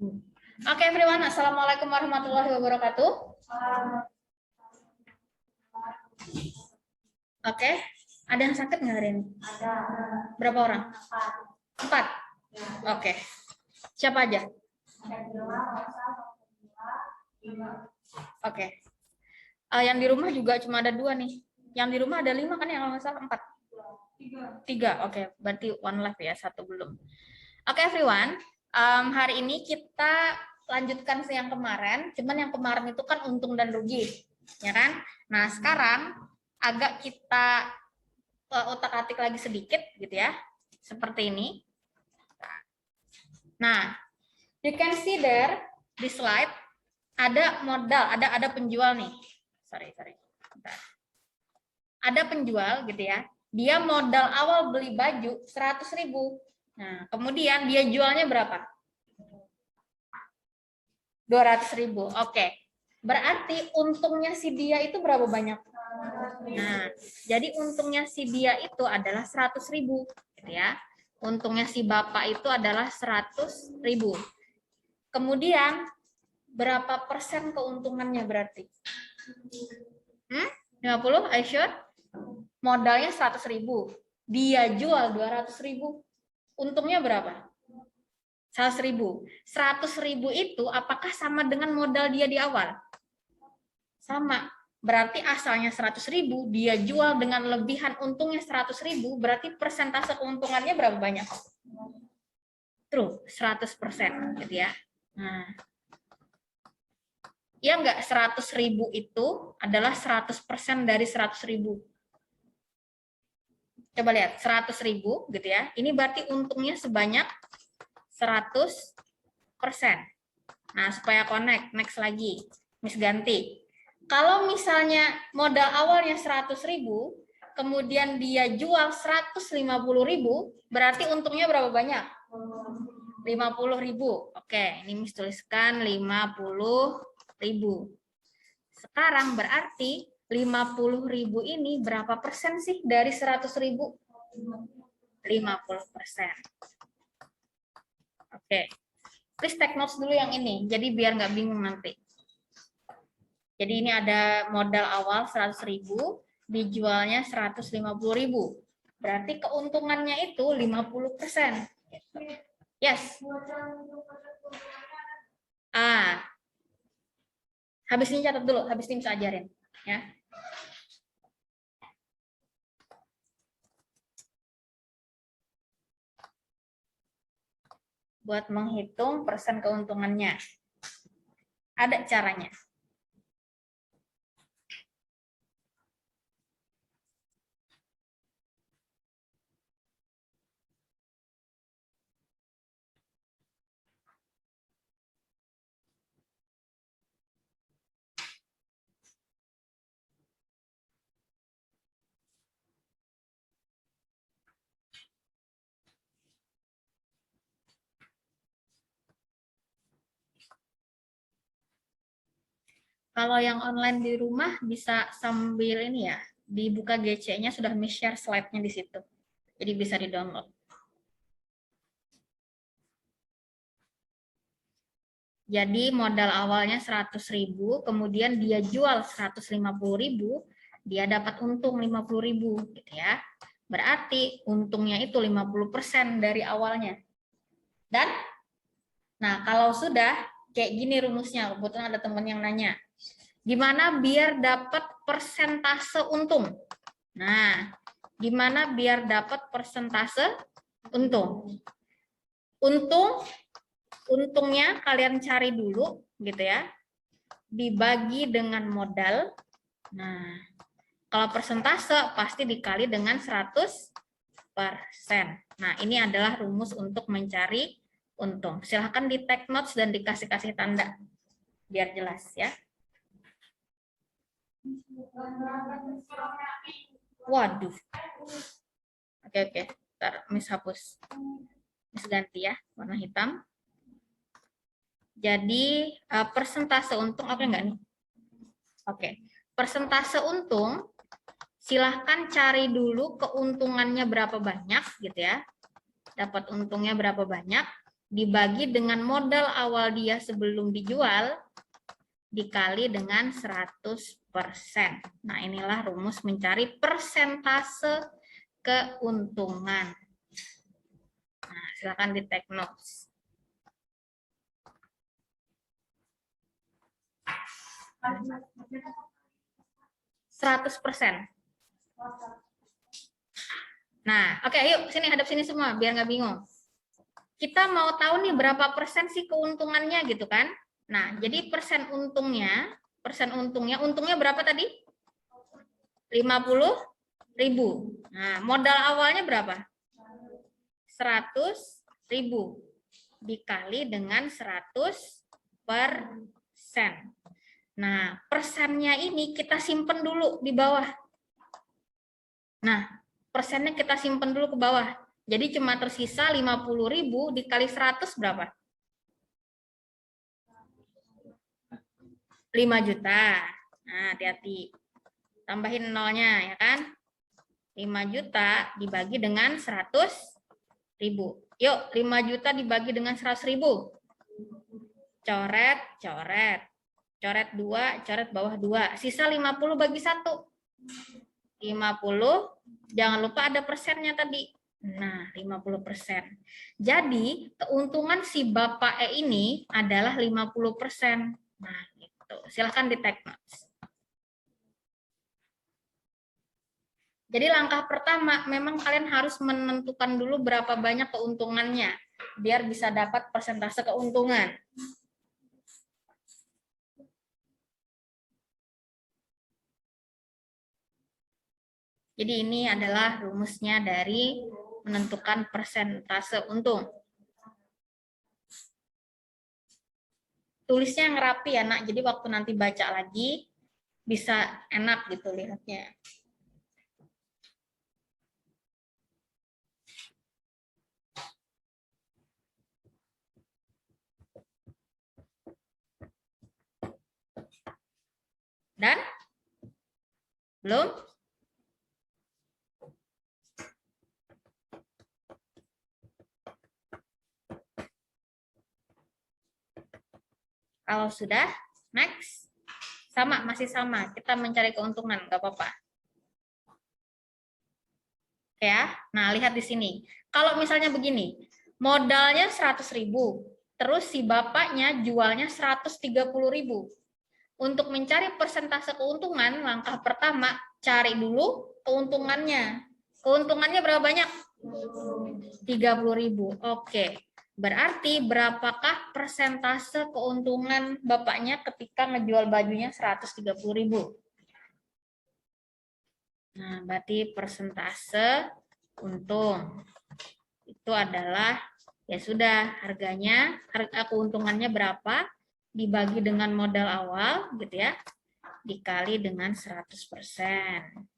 Oke, everyone. Assalamualaikum warahmatullahi wabarakatuh. Oke, ada yang sakit nggak hari ini? Ada. Berapa orang? 4. Oke. Siapa aja? Oke. Yang di rumah juga cuma ada 2 nih. Yang di rumah ada 5 kan, yang nggak salah 4. 3. Oke, berarti one left ya, 1 belum. Oke, everyone. Hari ini kita lanjutkan yang kemarin. Cuman yang kemarin itu kan untung dan rugi, ya kan? Nah, sekarang agak kita otak-atik lagi sedikit gitu ya. Seperti ini. Nah, you can see there di slide ada modal, ada penjual nih. Sorry. Bentar. Ada penjual gitu ya. Dia modal awal beli baju 100.000. Nah, kemudian dia jualnya berapa? 200.000. Oke. Berarti untungnya si dia itu berapa banyak? Nah, jadi untungnya si dia itu adalah 100.000 gitu ya. Untungnya si bapak itu adalah 100.000. Kemudian berapa persen keuntungannya berarti? 50? Are you sure? Modalnya 100.000. Dia jual 200.000. Untungnya berapa? 100.000. 100.000 itu apakah sama dengan modal dia di awal? Sama. Berarti asalnya 100.000, dia jual dengan lebihan untungnya 100.000, berarti persentase keuntungannya berapa banyak? True, 100% gitu ya. Nah, ya enggak, 100.000 itu adalah 100% dari 100.000. Coba lihat, 100.000 gitu ya. Ini berarti untungnya sebanyak 100%. Nah, supaya connect, next lagi. Miss ganti. Kalau misalnya modal awalnya 100.000, kemudian dia jual 150.000, berarti untungnya berapa banyak? 50.000. Oke, ini Miss tuliskan 50.000. Sekarang berarti 50.000 ini berapa persen sih dari 100.000? 50%. Oke. Please take notes dulu yang ini, jadi biar nggak bingung nanti. Jadi ini ada modal awal 100.000, dijualnya 150.000. Berarti keuntungannya itu 50%. Yes. Habis ini catat dulu, habis ini bisa ajarin. Ya. Buat menghitung persen keuntungannya. Ada caranya. Kalau yang online di rumah bisa sambil ini ya, dibuka GC-nya, sudah share slide-nya di situ. Jadi bisa di-download. Jadi modal awalnya 100.000, kemudian dia jual 150.000, dia dapat untung 50.000 gitu ya. Berarti untungnya itu 50% dari awalnya. Dan nah, kalau sudah kayak gini rumusnya, kebetulan ada teman yang nanya. Gimana biar dapat persentase untung? Nah, gimana biar dapat persentase untung? Untungnya kalian cari dulu gitu ya. Dibagi dengan modal. Nah, kalau persentase pasti dikali dengan 100%. Nah, ini adalah rumus untuk mencari untung. Silahkan di take notes dan dikasih tanda biar jelas ya. Waduh. Oke. Ntar Miss hapus. Miss ganti ya, warna hitam. Jadi persentase untung oke nggak nih? Oke. Persentase untung silahkan cari dulu keuntungannya berapa banyak gitu ya. Dapat untungnya berapa banyak. dibagi dengan modal awal dia sebelum dijual dikali dengan 100%. Nah, inilah rumus mencari persentase keuntungan. Nah, silakan di take notes. 100%. Nah, oke, yuk sini hadap sini semua biar nggak bingung. Kita mau tahu nih berapa persen sih keuntungannya gitu kan? Nah, jadi untungnya berapa tadi? 50.000. Nah, modal awalnya berapa? 100.000 dikali dengan 100%. Nah, persennya ini kita simpen dulu di bawah. Nah, persennya kita simpen dulu ke bawah. Jadi cuma tersisa 50.000 dikali 100 berapa? 5 juta. Nah, hati-hati. Tambahin nolnya ya kan? 5 juta dibagi dengan 100.000. Yuk, 5 juta dibagi dengan 100.000. Coret, coret. Coret 2, coret bawah 2. Sisa 50 bagi 1. 50, jangan lupa ada persennya tadi. Nah, 50%. Jadi, keuntungan si Bapak E ini adalah 50%. Nah, gitu. Silahkan di take notes. Jadi langkah pertama, memang kalian harus menentukan dulu berapa banyak keuntungannya, biar bisa dapat persentase keuntungan. Jadi ini adalah rumusnya dari menentukan persentase untung. Tulisnya yang rapi ya nak, jadi waktu nanti baca lagi bisa enak gitu lihatnya. Dan belum? Kalau sudah, next. Sama, masih sama. Kita mencari keuntungan, nggak apa-apa. Ya, nah lihat di sini. Kalau misalnya begini, modalnya 100.000, terus si bapaknya jualnya 130.000. Untuk mencari persentase keuntungan, langkah pertama, cari dulu keuntungannya. Keuntungannya berapa banyak? 30.000. Oke. Berarti berapakah persentase keuntungan bapaknya ketika ngejual bajunya 130.000? Nah, berarti persentase untung itu adalah ya sudah harga keuntungannya berapa dibagi dengan modal awal gitu ya, dikali dengan 100%.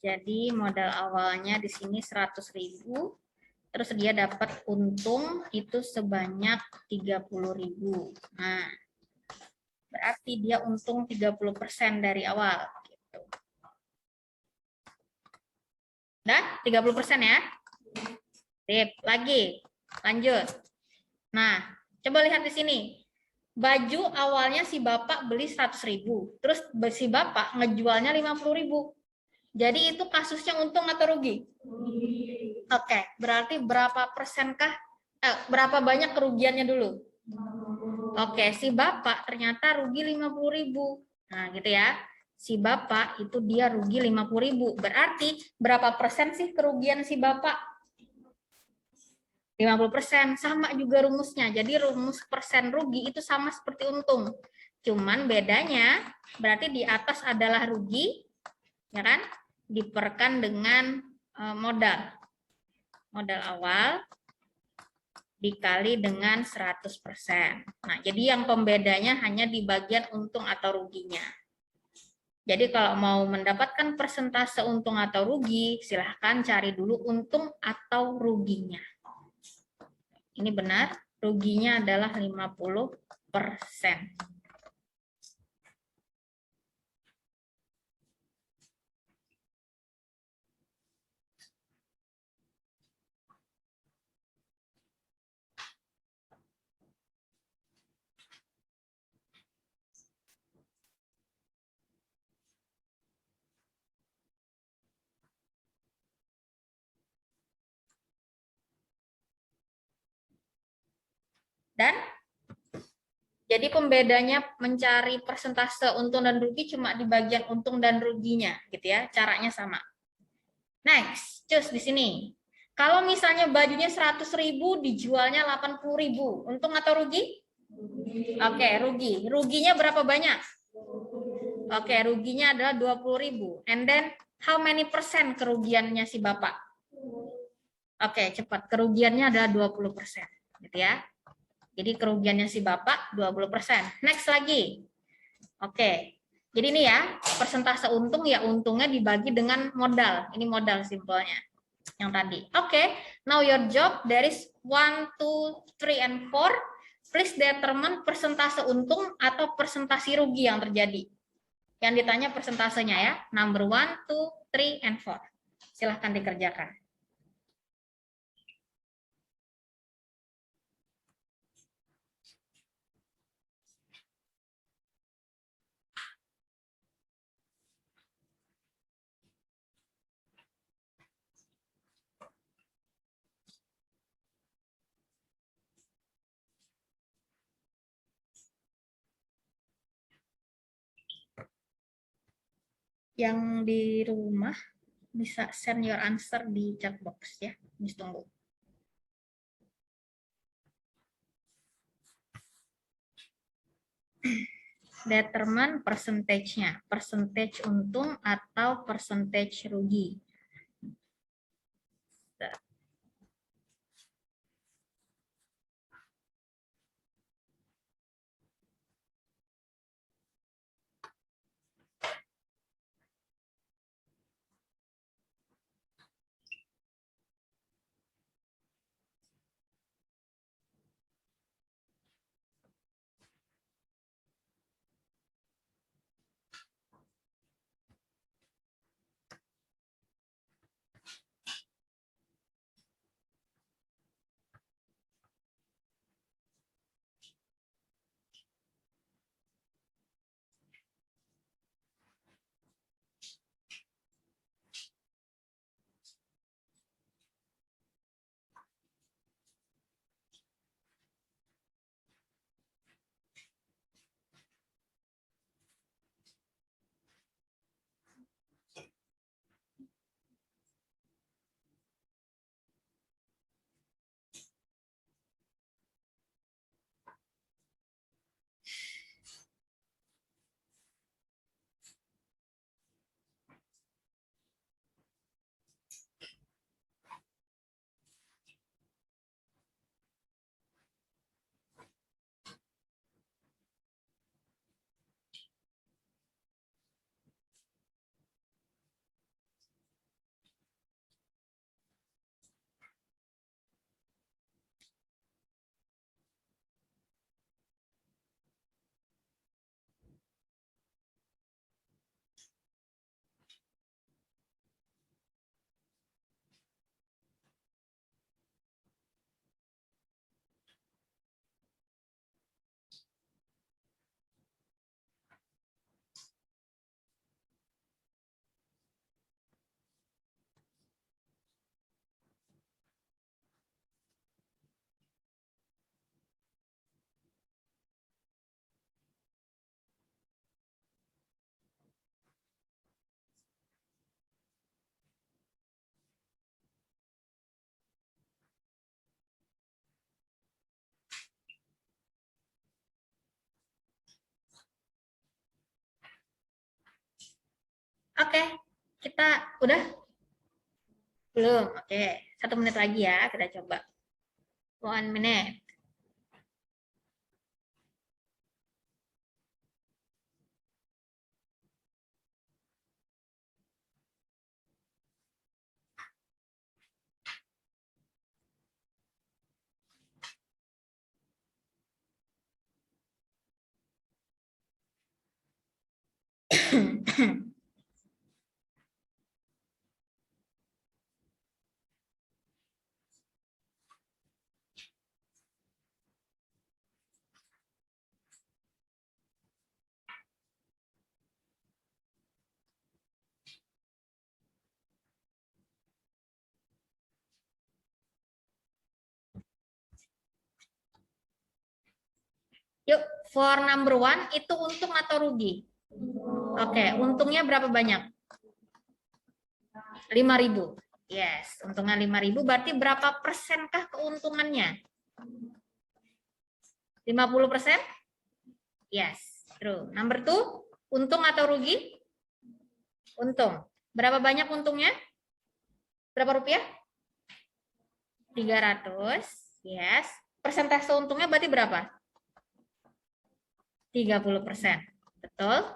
Jadi modal awalnya di sini 100.000, terus dia dapat untung itu sebanyak 30.000. Nah, berarti dia untung 30% dari awal. Gitu. Dah, 30% ya. Sip, lagi. Lanjut. Nah, coba lihat di sini. Baju awalnya si bapak beli 100.000, terus si bapak ngejualnya 50.000. Jadi itu kasusnya untung atau rugi? Oke, berarti berapa persenkah? Berapa banyak kerugiannya dulu? Oke, si bapak ternyata rugi 50.000. Nah, gitu ya. Si bapak itu dia rugi 50.000. Berarti berapa persen sih kerugian si bapak? 50%. Sama juga rumusnya. Jadi rumus persen rugi itu sama seperti untung. Cuman bedanya berarti di atas adalah rugi, ya kan? Diperkan dengan modal. Modal awal dikali dengan 100%. Nah, jadi yang pembedanya hanya di bagian untung atau ruginya. Jadi kalau mau mendapatkan persentase untung atau rugi, silahkan cari dulu untung atau ruginya. Ini benar, ruginya adalah 50%. Dan jadi pembedanya mencari persentase untung dan rugi cuma di bagian untung dan ruginya, gitu ya. Caranya sama. Next, cus di sini. Kalau misalnya bajunya 100.000 dijualnya 80.000, untung atau rugi? Oke, rugi. Ruginya berapa banyak? Oke, ruginya adalah 20.000. And then how many persen kerugiannya si Bapak? Oke, cepat. Kerugiannya adalah 20%, gitu ya. Jadi kerugiannya si Bapak 20%. Next lagi. Oke. Jadi ini ya, persentase untung ya untungnya dibagi dengan modal. Ini modal simpelnya. Yang tadi. Oke. Now your job there is 1 2 3 and 4. Please determine persentase untung atau persentase rugi yang terjadi. Yang ditanya persentasenya ya. Number 1 2 3 and 4. Silahkan dikerjakan. Yang di rumah bisa send your answer di chat box ya. Miss tunggu. Determine percentage-nya, percentage untung atau percentage rugi. Oke, kita udah? Belum. Oke, 1 menit lagi ya, kita coba. 1 minute. Yuk, for number one itu untung atau rugi? Oke, untungnya berapa banyak? 5.000. Yes, untungnya 5.000 berarti berapa persenkah keuntungannya? 50%? Yes, true. Number two, untung atau rugi? Untung. Berapa banyak untungnya? Berapa rupiah? 300. Yes. Persentase untungnya berarti berapa? 30%. Betul?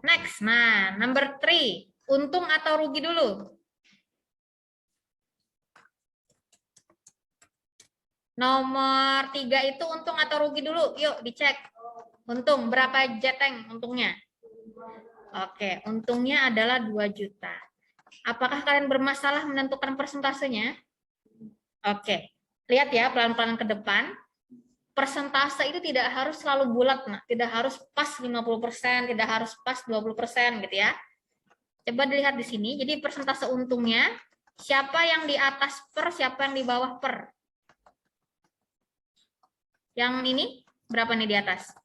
Next. Nah, number 3. Untung atau rugi dulu? Nomor 3 itu untung atau rugi dulu? Yuk, dicek. Untung. Berapa jeteng untungnya? Oke, untungnya adalah 2 juta. Apakah kalian bermasalah menentukan persentasenya? Oke. Lihat ya, pelan-pelan ke depan. Persentase itu tidak harus selalu bulat, nah, tidak harus pas 50%, tidak harus pas 20% gitu ya. Coba dilihat di sini, jadi persentase untungnya, siapa yang di atas per, siapa yang di bawah per. Yang ini, berapa nih di atas?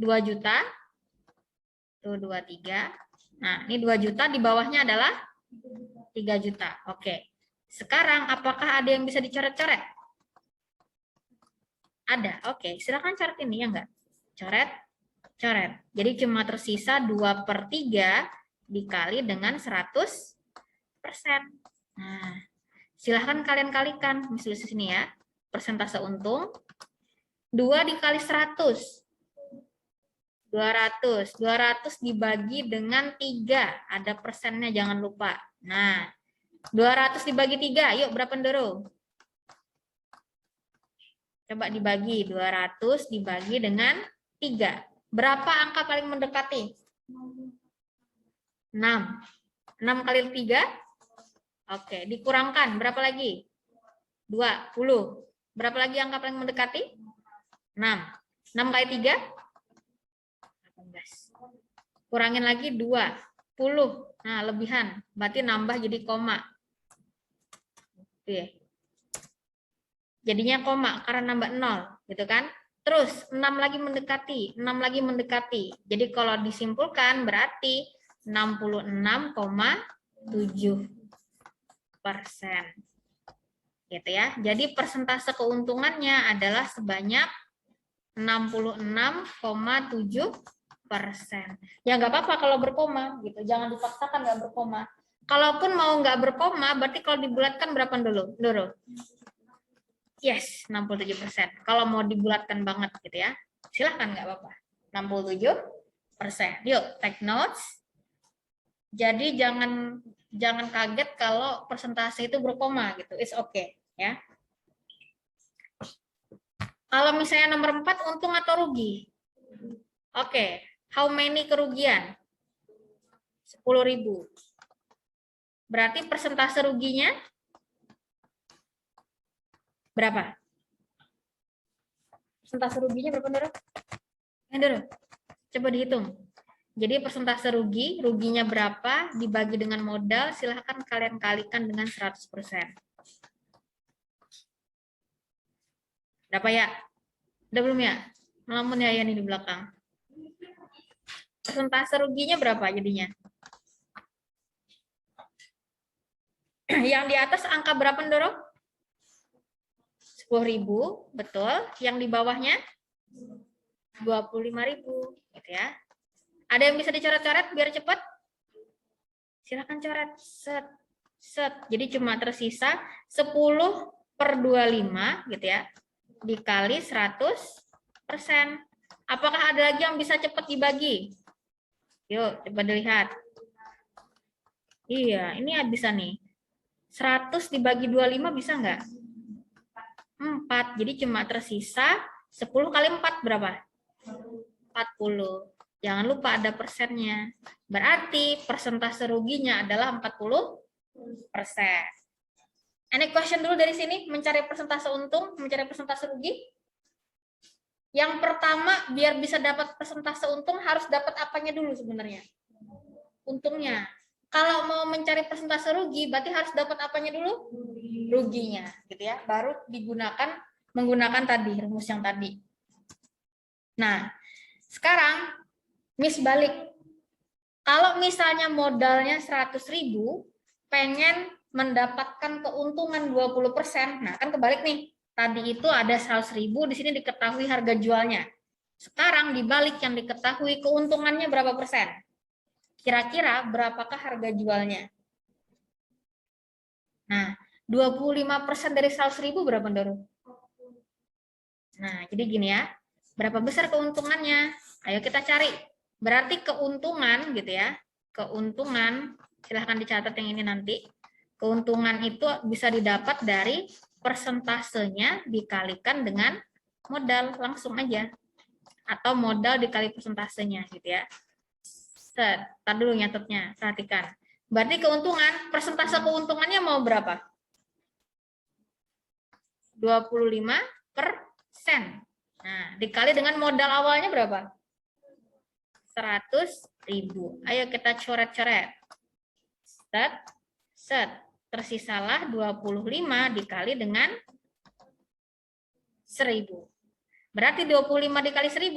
2 juta, tuh 23. Nah, ini 2 juta, di bawahnya adalah 3 juta. Oke, sekarang apakah ada yang bisa dicoret-coret? Ada, oke. Silakan coret ini, ya enggak? Coret, coret. Jadi cuma tersisa 2/3 dikali dengan 100%. Nah, silahkan kalian kalikan. Misalnya di sini ya, persentase untung. 2 dikali 100. 200. 200 dibagi dengan 3. Ada persennya, jangan lupa. Nah, 200 dibagi 3. Yuk, berapa Ndoro? Coba dibagi, 200 dibagi dengan 3. Berapa angka paling mendekati? 6. 6 kali 3? Oke, dikurangkan. Berapa lagi? 20. Berapa lagi angka paling mendekati? 6. 6 kali 3? 18. Kurangin lagi 20. Nah, lebihan. Berarti nambah jadi koma. Oke. Jadinya koma karena nambah 0, gitu kan? Terus 6 lagi mendekati, 6 lagi mendekati. Jadi kalau disimpulkan berarti 66,7%. Gitu ya. Jadi persentase keuntungannya adalah sebanyak 66,7%. Ya nggak apa-apa kalau berkoma, gitu. Jangan dipaksakan nggak berkoma. Kalaupun mau nggak berkoma, berarti kalau dibulatkan berapa dulu? Yes, 67%. Kalau mau dibulatkan banget gitu ya, silahkan nggak apa-apa. 67%. Yuk, take notes. Jadi jangan kaget kalau persentase itu berkoma gitu. It's okay ya. Kalau misalnya nomor 4 untung atau rugi? Oke, how many kerugian? 10.000. Berarti persentase ruginya berapa? Persentase ruginya berapa, Ndoro? Ndoro, coba dihitung. Jadi persentase rugi, ruginya berapa dibagi dengan modal, silahkan kalian kalikan dengan 100%. Berapa ya? Udah belum ya? Melamun ya ini di belakang. Persentase ruginya berapa jadinya? Yang di atas angka berapa, Ndoro? 10.000, betul. Yang di bawahnya 25.000, gitu ya. Ada yang bisa dicoret-coret biar cepat? Silakan coret. Set, set. Jadi cuma tersisa 10/25, gitu ya, dikali 100%. Apakah ada lagi yang bisa cepat dibagi? Yuk, coba dilihat. Iya, ini bisa nih. 100 dibagi 25 bisa nggak? 4. Jadi cuma tersisa 10 kali 4 berapa? 40. Jangan lupa ada persennya. Berarti persentase ruginya adalah 40%. Any question dulu dari sini? Mencari persentase untung, mencari persentase rugi? Yang pertama, biar bisa dapat persentase untung, harus dapat apanya dulu sebenarnya? Untungnya. Kalau mau mencari persentase rugi, berarti harus dapat apanya dulu? Ruginya, gitu ya. Baru digunakan menggunakan tadi rumus yang tadi. Nah, sekarang Miss balik. Kalau misalnya modalnya 100.000, pengen mendapatkan keuntungan 20%. Nah, kan kebalik nih. Tadi itu ada 100.000, di sini diketahui harga jualnya. Sekarang dibalik yang diketahui keuntungannya berapa persen? Kira-kira berapakah harga jualnya? Nah, 25% dari 100.000 berapa, Doru? Nah, jadi gini ya. Berapa besar keuntungannya? Ayo kita cari. Berarti keuntungan gitu ya. Keuntungan, silahkan dicatat yang ini nanti. Keuntungan itu bisa didapat dari persentasenya dikalikan dengan modal, langsung aja. Atau modal dikali persentasenya gitu ya. Tar dulu nyatetnya, perhatikan. Berarti keuntungan, persentase keuntungannya mau berapa? 25%. Nah, dikali dengan modal awalnya berapa? 100.000. Ayo kita coret-coret. Set, set. Tersisalah 25 dikali dengan 1.000. Berarti 25 dikali 1.000.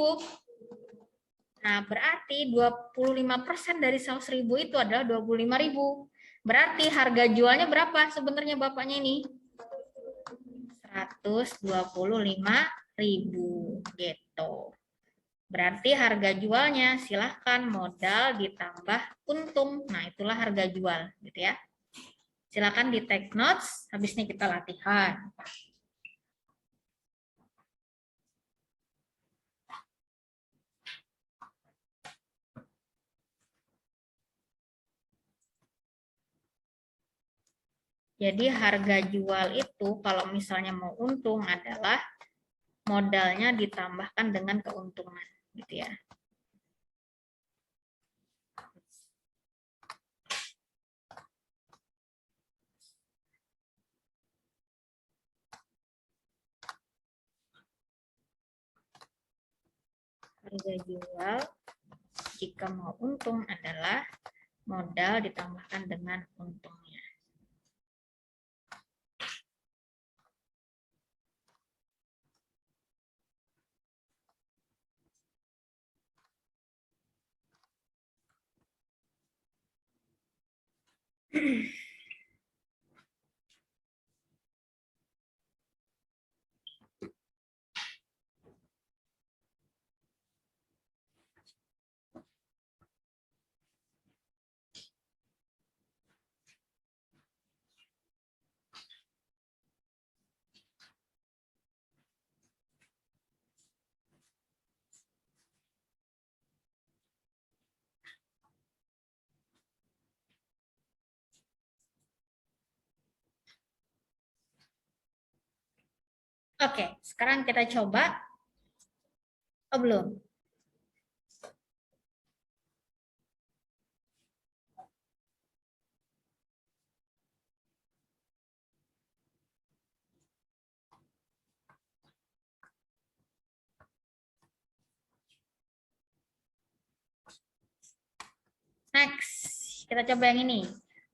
Nah, berarti 25% dari 100.000 itu adalah 25.000. Berarti harga jualnya berapa sebenarnya bapaknya ini? 125.000 gitu. Berarti harga jualnya silahkan modal ditambah untung. Nah, itulah harga jual gitu ya. Silahkan di take notes, habis ini kita latihan. Jadi harga jual itu kalau misalnya mau untung adalah modalnya ditambahkan dengan keuntungan gitu ya. Harga jual jika mau untung adalah modal ditambahkan dengan untungnya. Oke, sekarang kita coba. Oh, belum. Next, kita coba yang ini.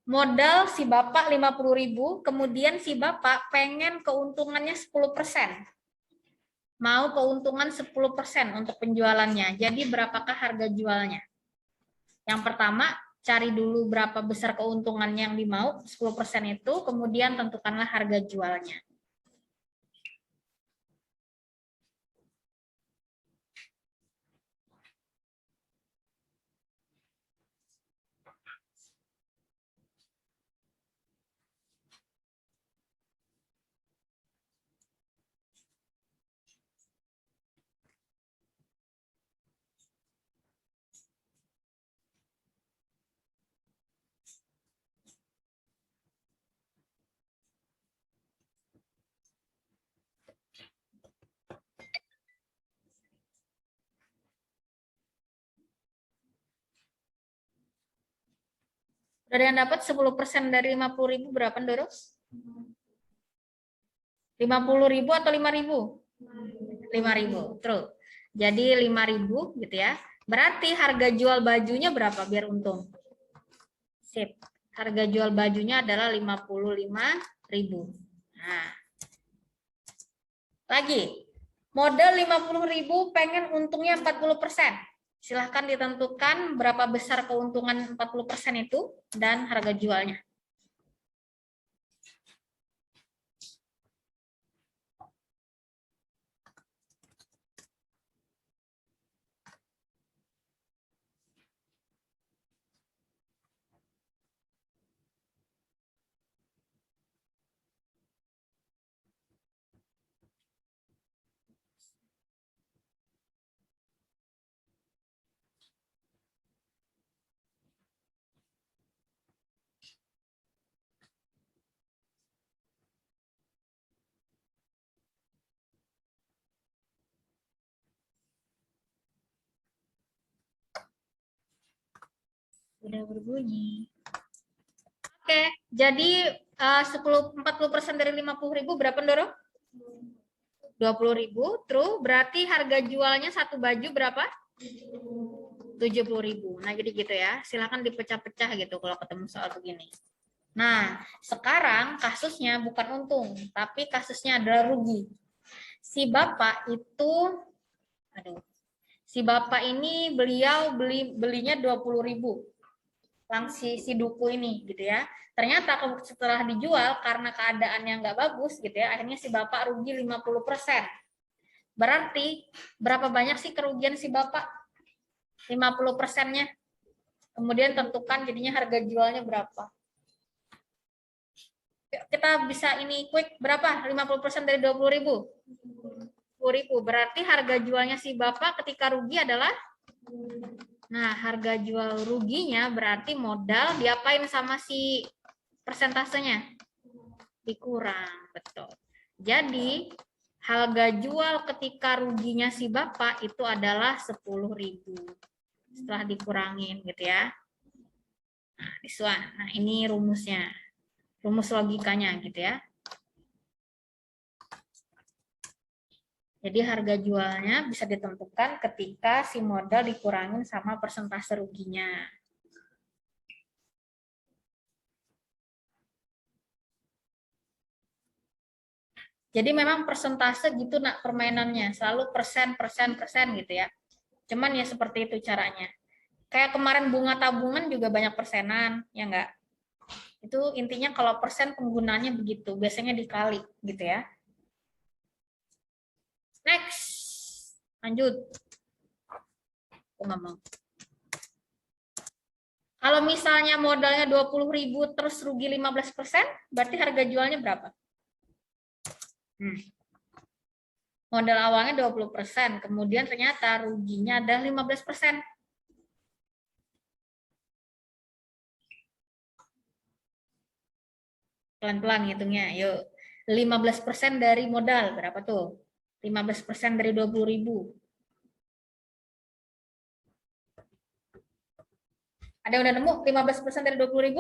Modal si Bapak 50.000, kemudian si Bapak pengen keuntungannya 10%. Mau keuntungan 10% untuk penjualannya. Jadi berapakah harga jualnya? Yang pertama, cari dulu berapa besar keuntungan yang dimau, 10% itu, kemudian tentukanlah harga jualnya. Dari yang dapat 10% dari 50.000 berapa, Doro? 50.000 atau 5.000? 5.000. Terus. Jadi 5.000 gitu ya. Berarti harga jual bajunya berapa biar untung? Sip. Harga jual bajunya adalah 55.000. Nah. Lagi. Modal 50.000 pengen untungnya 40%. Silahkan ditentukan berapa besar keuntungan 40% itu dan harga jualnya. Udah berbunyi. Oke, jadi 40% dari 50.000 berapa, Doro? 20.000. Terus berarti harga jualnya satu baju berapa? 70.000. Nah, jadi gitu ya. Silakan dipecah-pecah gitu kalau ketemu soal begini. Nah, sekarang kasusnya bukan untung, tapi kasusnya adalah rugi. Si bapak itu, si bapak ini belinya 20.000. Si duku ini gitu ya. Ternyata setelah dijual karena keadaannya nggak bagus gitu ya, akhirnya si bapak rugi 50%. Berarti berapa banyak sih kerugian si bapak? 50%-nya. Kemudian tentukan jadinya harga jualnya berapa. Kita bisa ini quick, berapa? 50% dari 20.000? 10.000. Berarti harga jualnya si bapak ketika rugi adalah, nah, harga jual ruginya berarti modal diapain sama si persentasenya? Dikurang, betul. Jadi, harga jual ketika ruginya si bapak itu adalah 10.000. Setelah dikurangin gitu ya. Nah, ini rumusnya. Rumus logikanya gitu ya. Jadi harga jualnya bisa ditentukan ketika si modal dikurangin sama persentase ruginya. Jadi memang persentase gitu nak permainannya, selalu persen gitu ya. Cuman ya seperti itu caranya. Kayak kemarin bunga tabungan juga banyak persenan, ya enggak? Itu intinya kalau persen penggunaannya begitu, biasanya dikali gitu ya. Next, lanjut. Aku nggak mau. Kalau misalnya modalnya 20.000 terus rugi 15%, berarti harga jualnya berapa? Modal awalnya 20%, kemudian ternyata ruginya ada 15%. Pelan-pelan hitungnya, yuk. 15% dari modal, berapa tuh? 15% dari 20.000. Ada yang udah nemu 15% dari 20.000?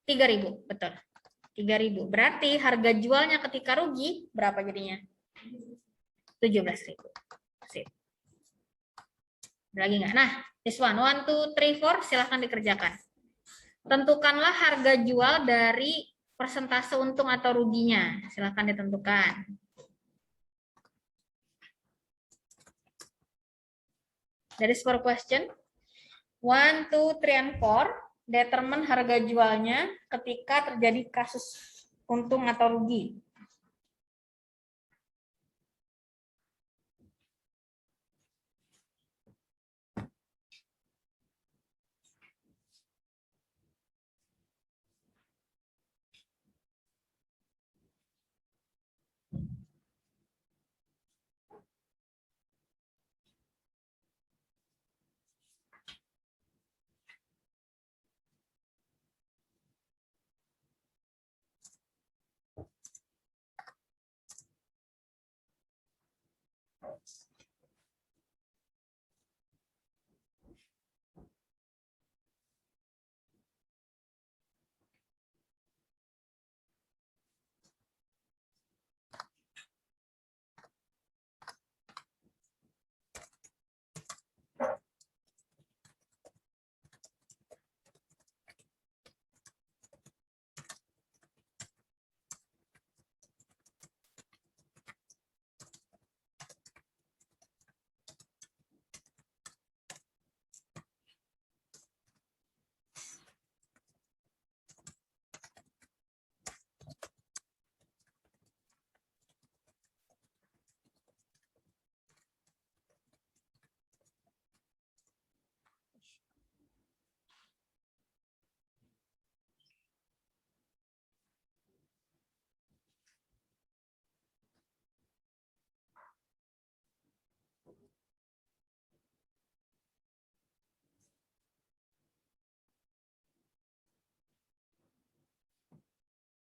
3.000, betul. 3.000. Berarti harga jualnya ketika rugi berapa jadinya? 17.000. Sip. Lagi nggak? Nah, this one, 1, 2, 3, 4, silahkan dikerjakan. Tentukanlah harga jual dari persentase untung atau ruginya. Silahkan ditentukan. That is for question. 1, 2, 3, and 4. Determine harga jualnya ketika terjadi kasus untung atau rugi.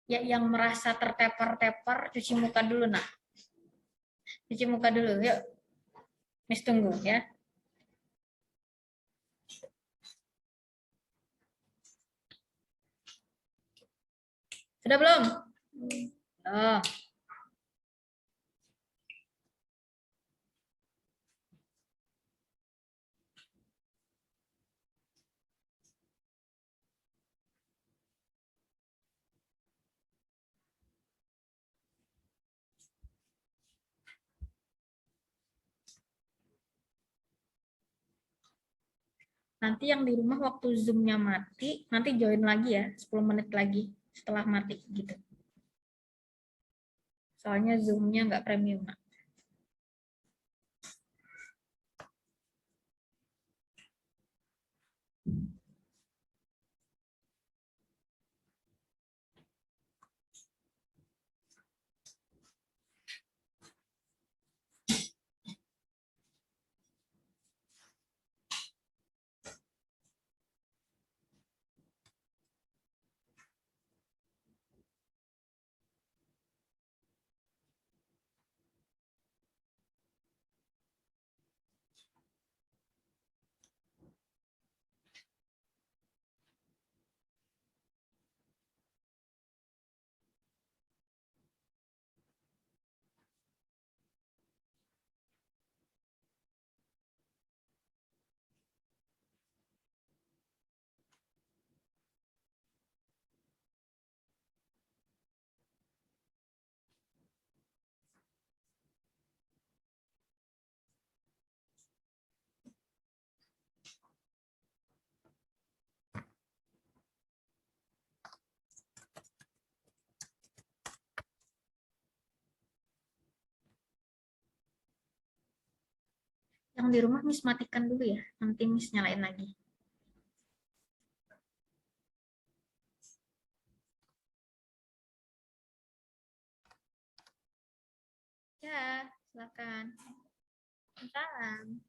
Ya, yang merasa tertepar-tepar, cuci muka dulu, nah. Cuci muka dulu, yuk. Miss tunggu ya. Sudah belum? Oh. Nanti yang di rumah waktu Zoom-nya mati, nanti join lagi ya, 10 menit lagi setelah mati gitu. Soalnya Zoom-nya nggak premium. Yang di rumah Miss matikan dulu ya, nanti Miss nyalain lagi. Ya, silakan. Salam.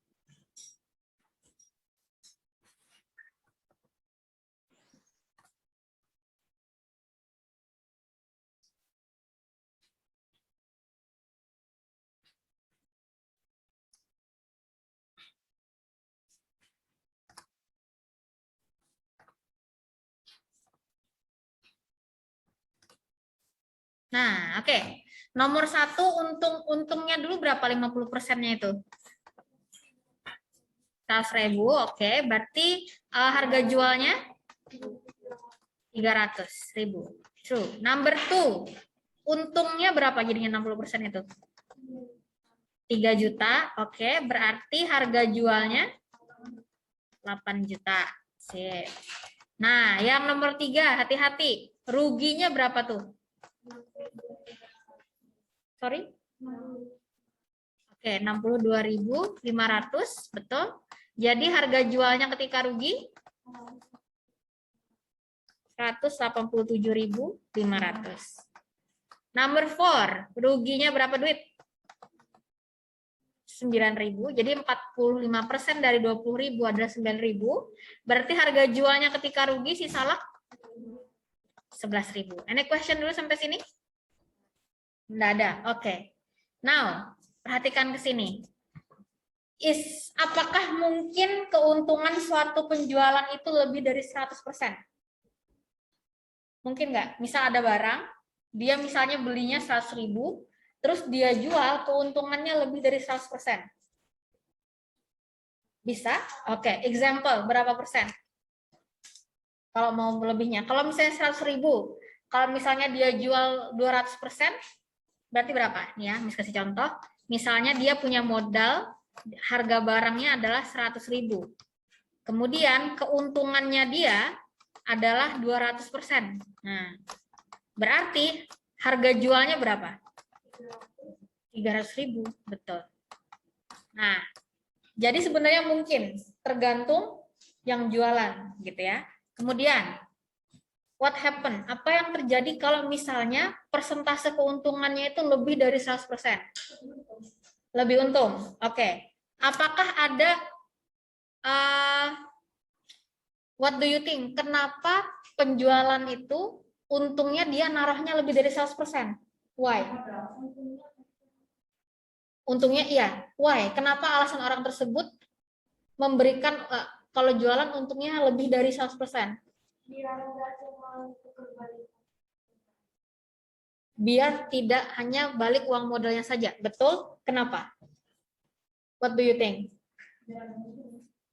Nah, oke. Nomor 1 untungnya dulu berapa 50%-nya itu? 100.000, oke. Berarti harga jualnya 300.000. True. Number 2, untungnya berapa jadinya 60% itu? 3 juta, oke. Berarti harga jualnya 8 juta. Sip. Nah, yang nomor 3, hati-hati. Ruginya berapa tuh? Sorry? Oke, 62.500, betul. Jadi harga jualnya ketika rugi 187.500. Number 4, ruginya berapa duit? 9.000. Jadi 45% dari 20.000 adalah 9.000. Berarti harga jualnya ketika rugi sisa 11.000. Any question dulu sampai sini? Enggak ada. Oke. Now, perhatikan ke sini. Apakah mungkin keuntungan suatu penjualan itu lebih dari 100%? Mungkin nggak? Misal ada barang, dia misalnya belinya 100.000, terus dia jual, keuntungannya lebih dari 100%. Bisa? Oke, example, berapa persen? Kalau mau lebihnya. Kalau misalnya 100.000, kalau misalnya dia jual 200%, berarti berapa? Nih ya, Miss kasih contoh. Misalnya dia punya modal, harga barangnya adalah 100.000. Kemudian keuntungannya dia adalah 200%. Nah, berarti harga jualnya berapa? 300.000, betul. Nah, jadi sebenarnya mungkin tergantung yang jualan, gitu ya. Kemudian, what happen? Apa yang terjadi kalau misalnya persentase keuntungannya itu lebih dari 100%? Lebih untung. Oke. Apakah ada what do you think? Kenapa penjualan itu untungnya dia naruhnya lebih dari 100%. Why? Untungnya iya. Why? Kenapa alasan orang tersebut memberikan kalau jualan untungnya lebih dari 100%? Biar tidak hanya balik uang modalnya saja. Betul? Kenapa? What do you think?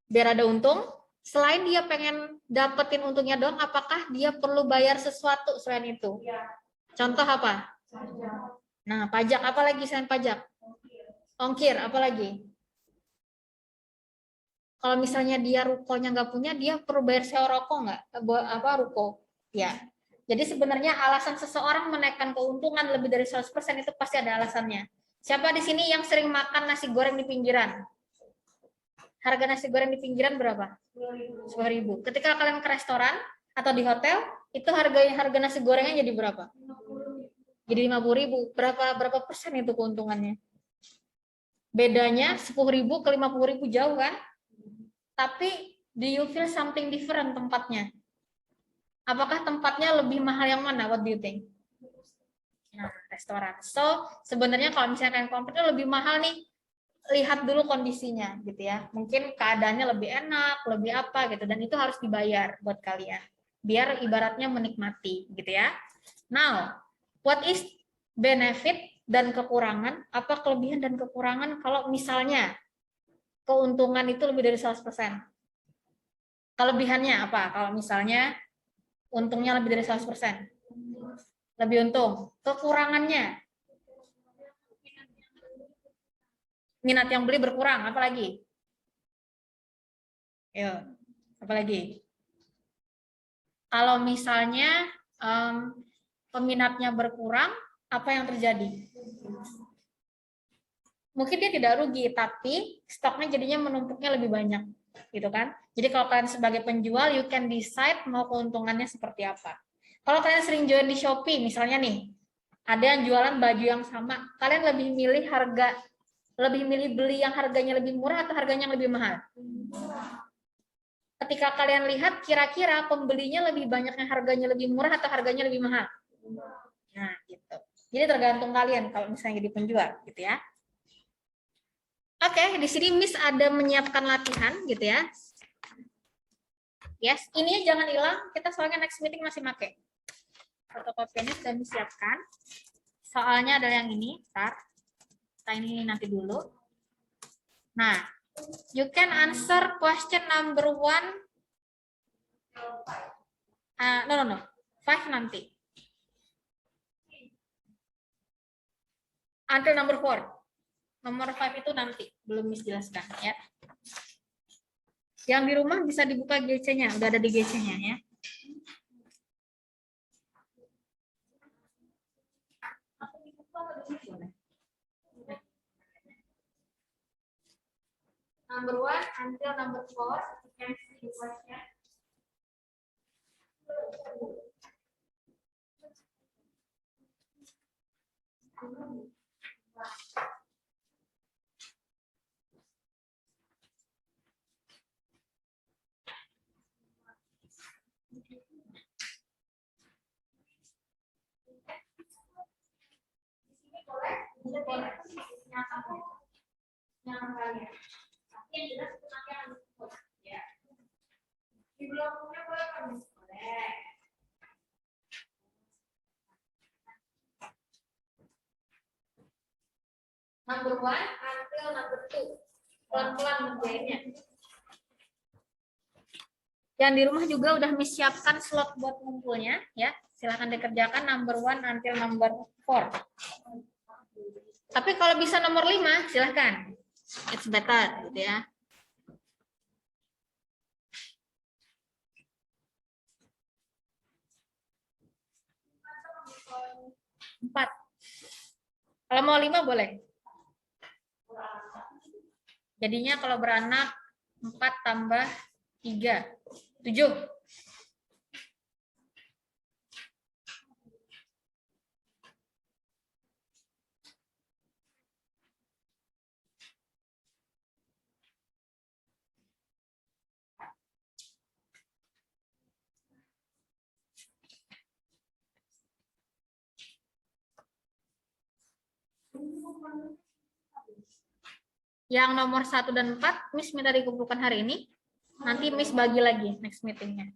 Biar ada untung. Selain dia pengen dapetin untungnya dong, apakah dia perlu bayar sesuatu selain itu? Contoh apa? Nah, pajak apa lagi selain pajak? Ongkir, apa lagi? Kalau misalnya dia rukonya nggak punya, dia perlu bayar sewa rokok nggak? Apa ruko? Ya. Jadi sebenarnya alasan seseorang menaikkan keuntungan lebih dari 100% itu pasti ada alasannya. Siapa di sini yang sering makan nasi goreng di pinggiran? Harga nasi goreng di pinggiran berapa? 10.000. Ketika kalian ke restoran atau di hotel, itu harga nasi gorengnya jadi berapa? Jadi 50.000. Berapa persen itu keuntungannya? Bedanya 10.000 ke 50.000 jauh kan? Tapi do you feel something different tempatnya? Apakah tempatnya lebih mahal yang mana? What do you think? Nah, restoran. So, sebenarnya kalau misalnya kalian kompetisi lebih mahal nih, lihat dulu kondisinya gitu ya. Mungkin keadaannya lebih enak, lebih apa gitu, dan itu harus dibayar buat kalian. Biar ibaratnya menikmati gitu ya. Now, what is benefit dan kekurangan? Apa kelebihan dan kekurangan kalau misalnya keuntungan itu lebih dari 100%? Kelebihannya apa? Kalau misalnya untungnya lebih dari 100%. Lebih untung. Kekurangannya, minat yang beli berkurang. Apalagi? Yo, apalagi? Kalau misalnya peminatnya berkurang, apa yang terjadi? Mungkin dia tidak rugi, tapi stoknya jadinya menumpuknya lebih banyak, gitu kan? Jadi kalau kalian sebagai penjual, you can decide mau keuntungannya seperti apa. Kalau kalian sering jual di Shopee, misalnya nih, ada yang jualan baju yang sama, kalian lebih milih beli yang harganya lebih murah atau harganya lebih mahal? Ketika kalian lihat, kira-kira pembelinya lebih banyak yang harganya lebih murah atau harganya lebih mahal? Nah, gitu. Jadi tergantung kalian kalau misalnya jadi penjual, gitu ya. Oke, di sini Miss ada menyiapkan latihan, gitu ya. Yes, ini jangan hilang. Kita soalnya next meeting masih pakai. Fotokopiannya sudah disiapkan. Soalnya adalah yang ini. Ntar. Kita ini nanti dulu. Nah, you can answer question number 1. No. 5 nanti. Until number 4. Nomor 5 itu nanti. Belum Miss jelaskan ya. Yang di rumah bisa dibuka GC-nya. Udah ada di GC-nya ya. Number 1 until number 4. You can see the question. Boleh. Tapi yang jelas itu nanti akan disebut ya. Di belakangnya boleh kan? Boleh. Number 1 until number 2. Pelan-pelan ngerjainnya. Yang di rumah juga udah Miss siapkan slot buat ngumpulnya ya. Silahkan dikerjakan number 1 until number 4. Tapi kalau bisa nomor 5, silahkan. It's better, gitu ya. Empat. Kalau mau 5 boleh. Jadinya kalau beranak 4 tambah 3, 7. Yang nomor 1 dan 4, Miss minta dikumpulkan hari ini. Nanti Miss bagi lagi next meetingnya.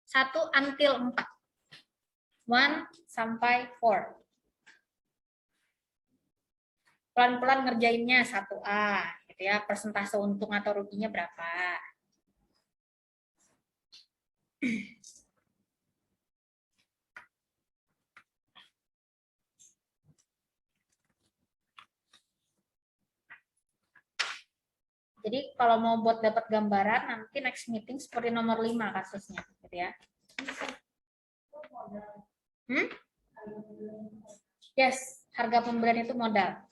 1 until 4. 1 sampai 4. Pelan-pelan ngerjainnya 1A, gitu ya. Persentase untung atau ruginya berapa. Jadi kalau mau buat dapat gambaran, nanti next meeting seperti nomor 5 kasusnya, gitu ya. Yes, harga pembelian itu modal.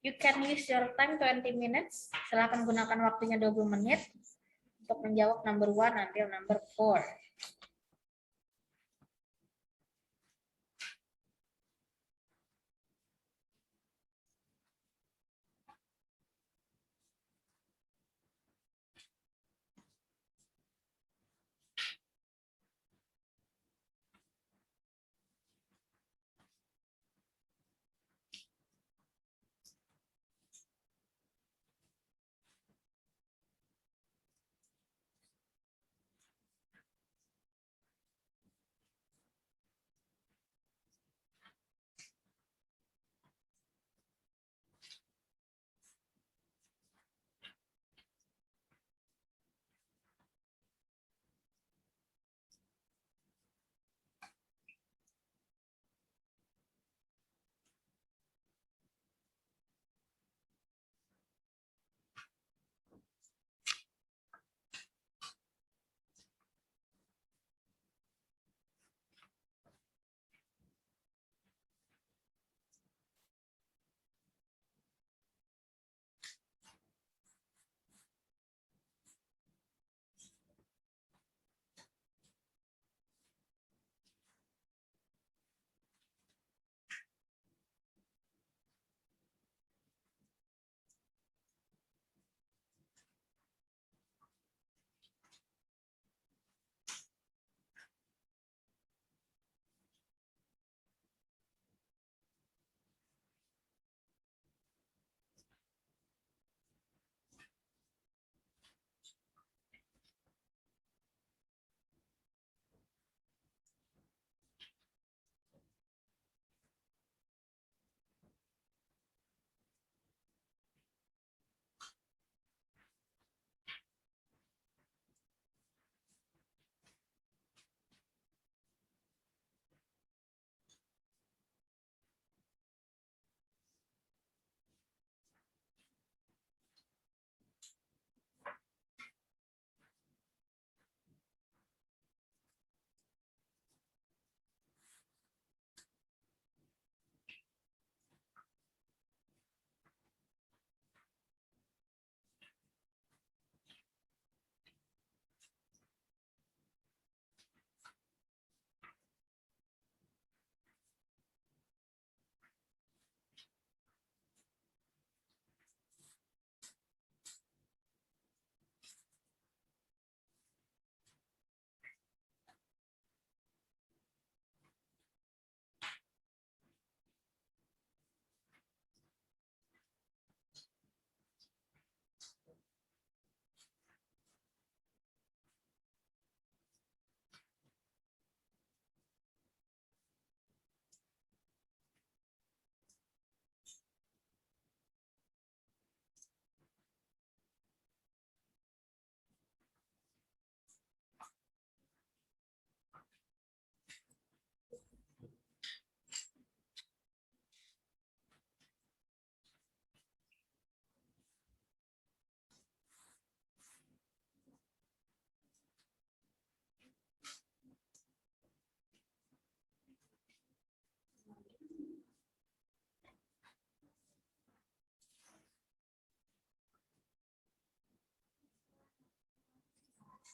You can use your time 20 minutes. Silakan gunakan waktunya 20 menit untuk menjawab number 1 until number 4.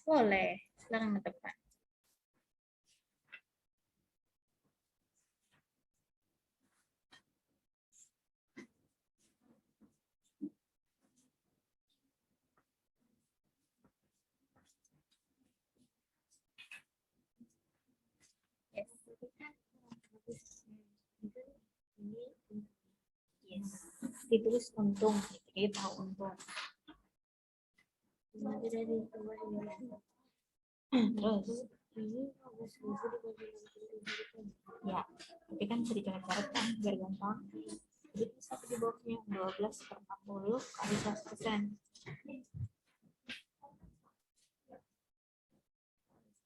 Boleh, silakan menentukan. Yes. Ditulis untung, jadi tahu untung. Terus ya, tapi kan bisa dicoret-coret kan biar gampang. Jadi bisa di bawahnya 12 per 60 kali 100%.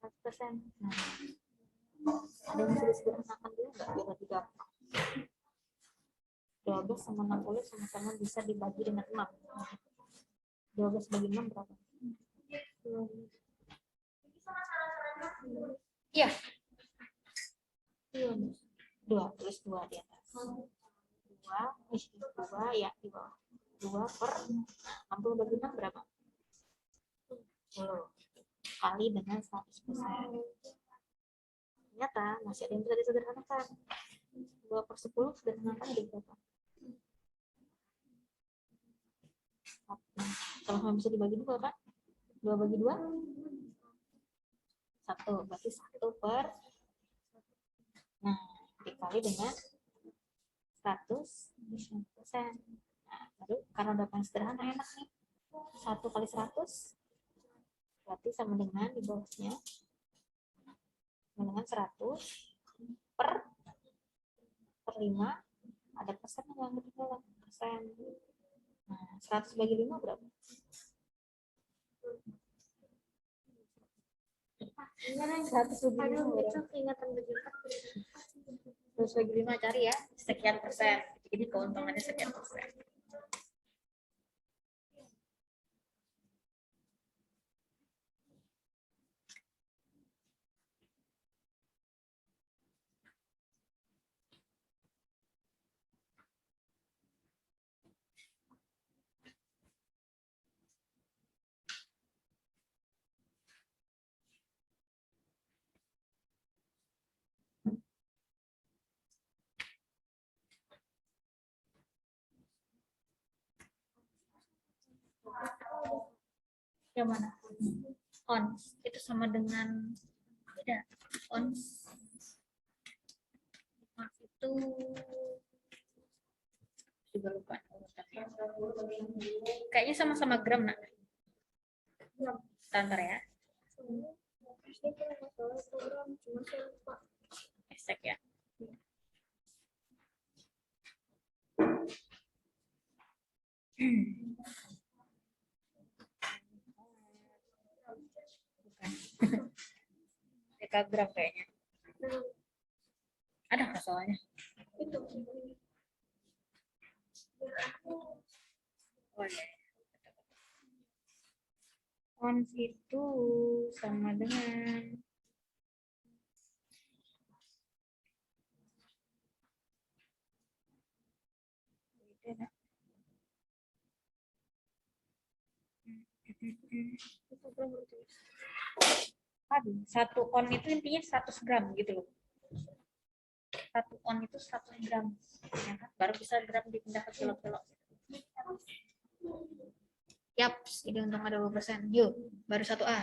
100%. Nah, ada yang bisa disederhanakan dulu nggak biar lebih gampang? 12 sama 60 sama-sama bisa dibagi dengan 6. 12 bagi 6 berapa? Iya. 2, tulis 2 di atas. 2 ya di bawah. 2 per 60 bagi 6 berapa? 10 kali dengan 100%. Ternyata masih ada yang bisa disederhanakan. 2 per 10 sederhanakan jadi berapa? Kalau bisa dibagi 2 kan? 2 bagi 2? 1. Berarti 1 per. Nah, dikali dengan 100%. Nah, baru karena udah paling sederhana enak nih. 1 kali 100 berarti sama dengan di bawahnya dengan 100 per 5 ada persen yang ketinggalan persen. Nah, 100 bagi 5 berapa? Ini 100 bagi 5 berapa? Ingatan bagi 100 bagi 5 cari ya, sekian persen. Jadi keuntungannya sekian persen. Yang mana? Ons itu sama dengan beda. Ons itu juga lupa. Kayaknya sama-sama gram nak. Tantar ya. Esek ya. Dekagram kayaknya. Ada nggak soalnya? Itu. Oh, ya. Ons itu sama dengan aduh, 1 on itu intinya 100 gram gitu loh. 1 on itu 100 gram. Ya kan? Baru bisa gram dipindah ke kilo-kilo. Yap, ini untung ada 2%. Yuk, baru 1A.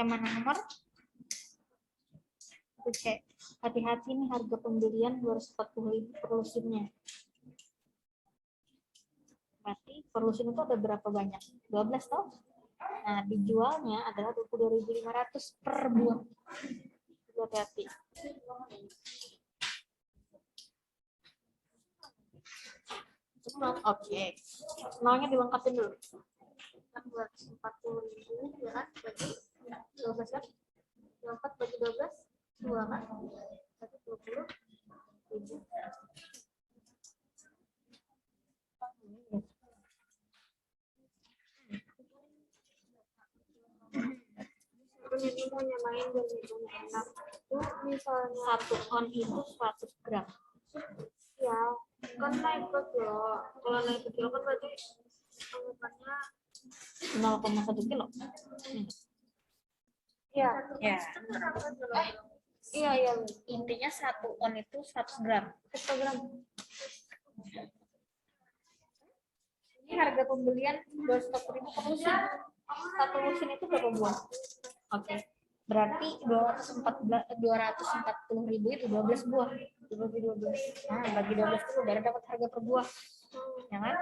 Yang mana nomor? Oke, hati-hati nih harga pembelian 240.000 per lusinnya. Berarti per lusin itu ada berapa banyak? 12 toh? Nah, dijualnya adalah 22.500 per buah. Hati-hati. Oke. Nolnya dilengkapin dulu. 40.000 ya kan? Bagi 12 kan? 4 bagi 12 2 kan? Berarti 20.000. ini mau nyamain dan minumnya enak. Itu misalnya 1 on itu 100 gram. ya kan naik ke kilo. Kalau naik ke kilo kan berarti anggapannya 0,1 kilo. ya. Ya. Iya iya. Intinya 1 on itu 100 gram. 100 gram. Ini harga pembelian 240.000 per lusin. Satu lusin itu berapa buah? Oke. Berarti 240.000 itu 12 buah. Dibagi 12. Nah, bagi 12 itu baru dapat harga per buah. Ya kan?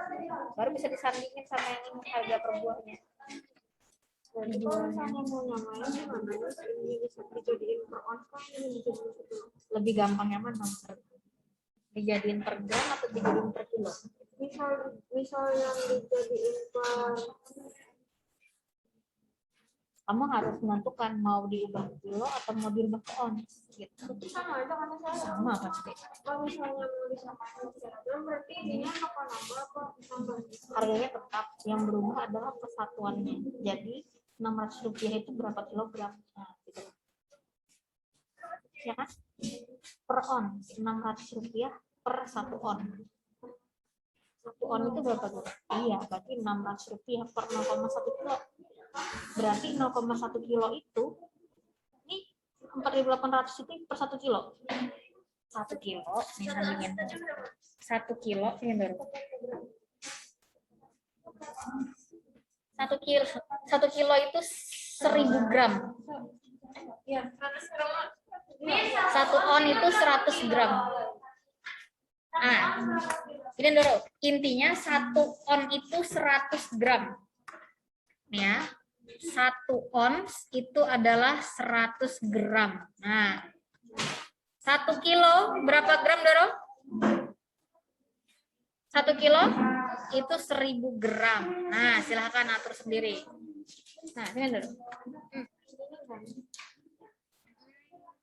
Baru bisa disandingin sama yang ini harga per buahnya. Jadi kalau misalnya mau nyamain gimana? Ini bisa dijadiin per on kan ini dijadiin per kilo. Lebih gampang yang mana? Dijadiin per gram atau dijadiin per kilo? Misal yang dijadiin per Kamu harus menentukan mau diubah ke kilo atau mau diubah ke ons gitu. sama aja kan saya. Sama pasti. Kalau misalnya mau disamain secara gram berarti ininya apa nambah apa tambah? Harganya tetap, yang berubah adalah persatuannya. Jadi 600 rupiah itu berapa kilogram? Nah, gitu. Ya kan? Per on 600 rupiah per 1 on. 1 on itu berapa tuh? Iya, berarti 600 rupiah per 0,1 kilo. Berarti 0,1 kilo itu ini 4.800 itu per 1 kilo. 1 kilo, ini sandingin. 1 kilo, ini baru. 1 kilo, 1 kilo itu 1000 gram. Ya, 1 on itu 100 gram. Nah, ini dulu. Intinya 1 on itu 100 gram. Nih ya. 1 ons itu adalah 100 gram. Nah, 1 kilo berapa gram, Doro? 1 kilo itu 1000 gram. Nah, silahkan atur sendiri. Nah, ini Doro.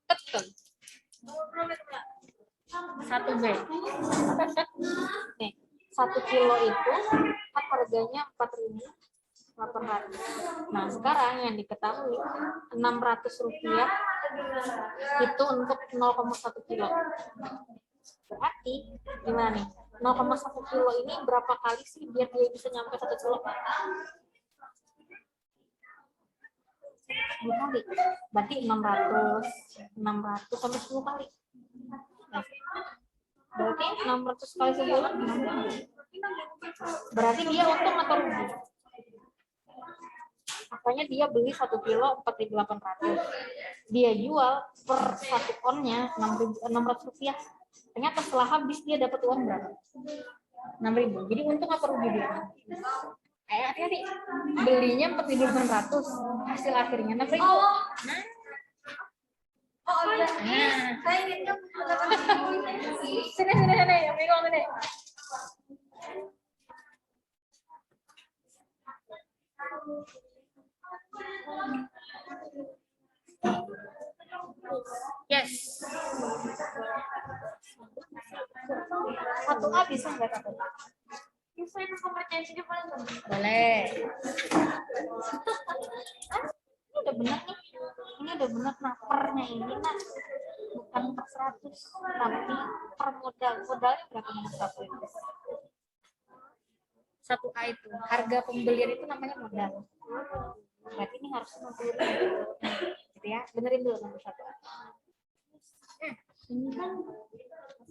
Betul. 1B. Nih, 1 kilo itu kan harganya 4.800. Nah, sekarang yang diketahui 600 rupiah itu untuk 0,1 kilo. Berarti gimana nih? 0,1 kilo ini berapa kali sih biar dia bisa nyampe 1 kilo? 10 kali. Berarti 600 sampai 10 kali. Berarti 600 kali sebulan. Berarti dia untung atau rugi? Makanya dia beli 1 kilo 4.800. Dia jual per 1 onnya 600 rupiah. Ternyata setelah habis dia dapat uang berapa? 6.000. Jadi untung apa rugi dia? Hati-hati. Belinya 4.800, hasil akhirnya 6.000. Nah. oh iya. Nah. Saya ingin Sini, yang bingung ini. Yes. 1A bisa nggak 1A? Bisa itu kompetensinya paling penting. Boleh. Ini udah benar nih. Ini udah benar. Nah, pernya ini nah bukan per 100, tapi per modal. Modalnya berapa menurut aku itu? 1A itu harga pembelian itu namanya modal. Berarti ini harus 60.000. Gitu ya. Benerin dulu nomor 1A. Ini kan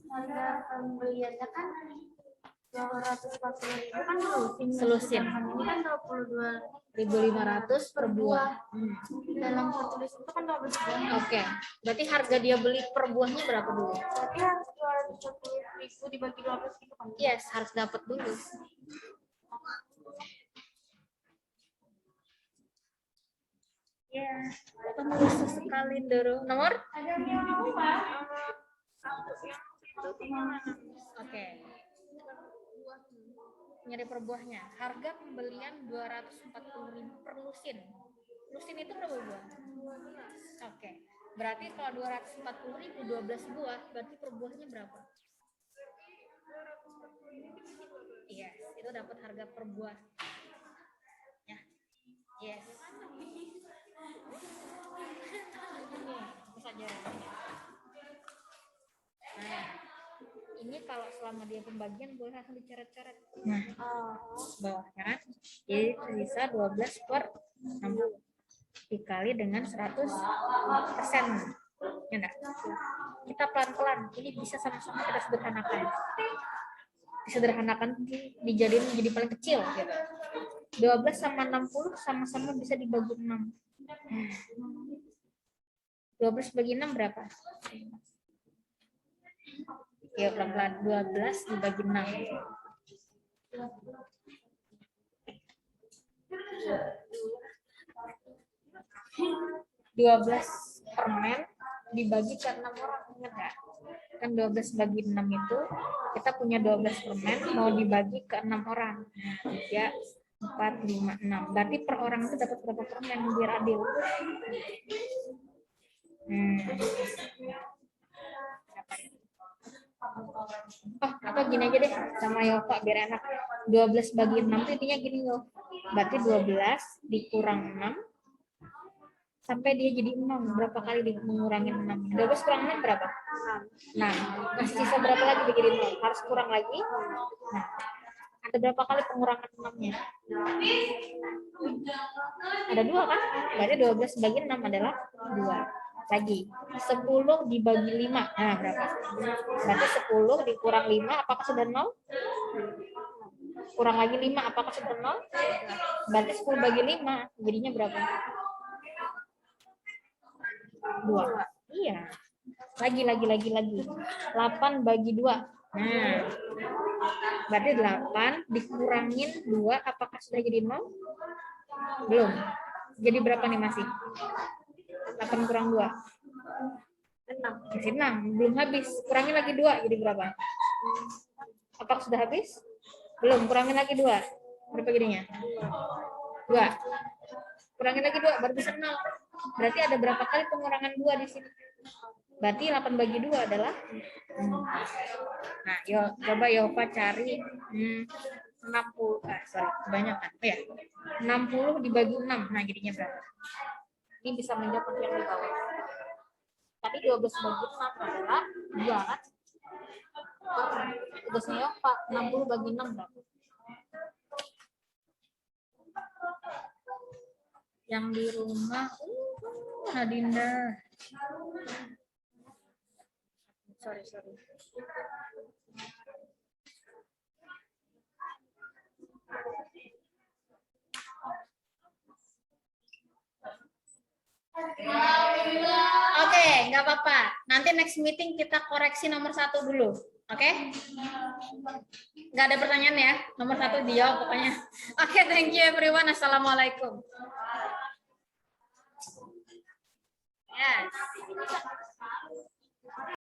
harga pembeliannya kan 240.000 kan Selusin. Ini kan 22.500 per buah. Dalam satu list itu kan 12 buah. Oke. Berarti harga dia beli per buahnya berapa dulu? Berarti harus 240.000 dibagi 12 gitu kan? Yes, harus dapat dulu. Ya, penulis sekali Doro. Nomor? Ada yang mau Pak? Oke. Nyari per buahnya. Harga pembelian 240.000 per lusin. Lusin itu berapa buah? Oke. Berarti kalau 240.000 12 buah, berarti per buahnya berapa? Iya, itu dapat harga per buah. Ya. Yes. pelajaran. Nah, ini kalau selama dia pembagian boleh langsung dicoret-coret. Nah, bawah kan? Jadi tersisa 12 per 60 dikali dengan 100%. Ya enggak? Kita pelan-pelan. Ini bisa sama-sama kita sederhanakan. Disederhanakan dijadiin menjadi paling kecil gitu. 12 sama 60 sama-sama bisa dibagi 6. 12 bagi 6 berapa? Ya pelan-pelan. 12 dibagi 6. 12 permen dibagi ke 6 orang, ingat nggak? Kan 12 bagi 6 itu kita punya 12 permen mau dibagi ke 6 orang. 3, 4, 5, 6. Berarti per orang itu dapat berapa permen biar adil? Oh, atau gini aja deh sama Yova biar enak. 12 bagi 6 itu intinya gini loh. Berarti 12 dikurang 6 sampai dia jadi 6. Berapa kali mengurangin 6? 12 kurang 6 berapa? 6. Nah, masih sisa berapa lagi jadi 0? Harus kurang lagi. Nah, ada berapa kali pengurangan 6-nya? Ada 2 kan? Berarti 12 bagi 6 adalah 2. Lagi 10 dibagi 5. Nah, berapa? Berarti 10 dikurang 5 apakah sudah 0? Kurang lagi 5 apakah sudah 0? Berarti 10 bagi 5 jadinya berapa? 2. Iya. Lagi. 8 bagi 2. Nah. Berarti 8 dikurangin 2 apakah sudah jadi 0? Belum. Jadi berapa nih masih? 8 kurang 2. 6. Masih 6. Belum habis. Kurangin lagi 2 jadi berapa? Apakah sudah habis? Belum. Kurangin lagi 2. Berapa jadinya? 2. Kurangin lagi 2 baru bisa 0. Berarti ada berapa kali pengurangan 2 di sini? Berarti 8 bagi 2 adalah Nah, coba Yova cari 60. Kebanyakan. Oh ya. 60 dibagi 6. Nah, jadinya berapa? Ini bisa menjawab yang di bawah. Tapi 12 bagi 6 adalah 2 kan? Tugasnya Yova 60 bagi 6 berapa? Yang di rumah Nadinda. Sorry. Oke, nggak apa-apa. Nanti next meeting kita koreksi nomor 1 dulu. Oke? Nggak ada pertanyaan ya? Nomor 1 dijawab pokoknya. Oke, thank you everyone. Assalamualaikum. Yes.